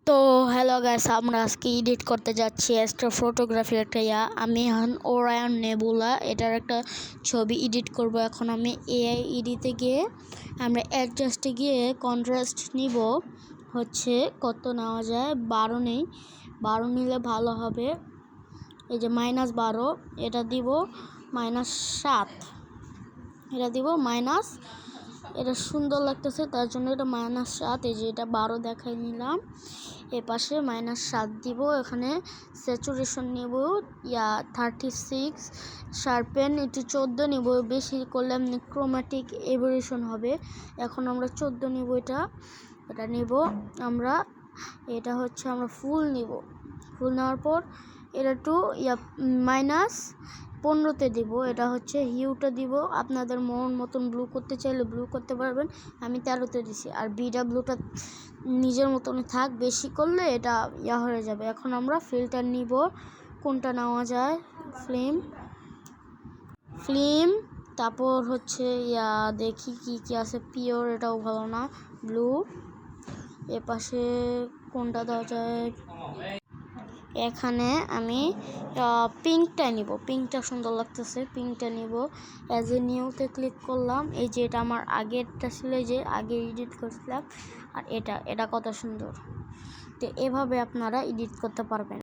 তো hello guys, আমরা আজকে এডিট করতে যাচ্ছি অ্যাস্ট্রো ফটোগ্রাফির একটা আমি এখন ওরায়ন নেবুলা এটার একটা ছবি এডিট করব। এখন আমি এআই ইডিতে গিয়ে আমরা অ্যাডজাস্টে গিয়ে কন্ট্রাস্ট নিব, হচ্ছে কত নেওয়া যায়, 12 নেই, 12 নিলে ভালো হবে। এই যে -12 এটা দিব, -7 এটা দিব, মাইনাস, এটা সুন্দর লাগতেছে তার জন্য এটা -7, এই যে এটা 12 দেখাই নিলাম। এ পাশে -7 দিব, এখানে স্যাচুরেশন নেব 36, শার্পেন এটি 14 নিব, বেশি করলে এমনি ক্রোম্যাটিক এভারিয়েশন হবে। এখন আমরা 14 নিব, এটা নিব আমরা, এটা হচ্ছে আমরা ফুল নিব। ফুল নেওয়ার পর এটা একটু -15-তে দিব, এটা হচ্ছে হিউটা দিব। আপনাদের মন মতন ব্লু করতে চাইলে ব্লু করতে পারবেন, আমি 13তে দিছি। আর বিটা ব্লুটা নিজের মতন থাক, বেশি করলে এটা হয়ে যাবে। এখন আমরা ফিল্টার নিব, কোনটা নেওয়া যায়, ফিল্ম, তারপর হচ্ছে দেখি কি আছে, পিওর এটাও ভালো না, ব্লু। এ পাশে কোনটা দেওয়া যায়, এখানে আমি পিঙ্কটা নিব, পিঙ্কটা সুন্দর লাগতেছে, পিঙ্কটা নিব। অ্যাজ এ নিউতে ক্লিক করলাম, এই যে এটা আমার আগেরটা ছিল, যে আগে এডিট করছিলাম, আর এটা কত সুন্দর। তো এভাবে আপনারা এডিট করতে পারবেন।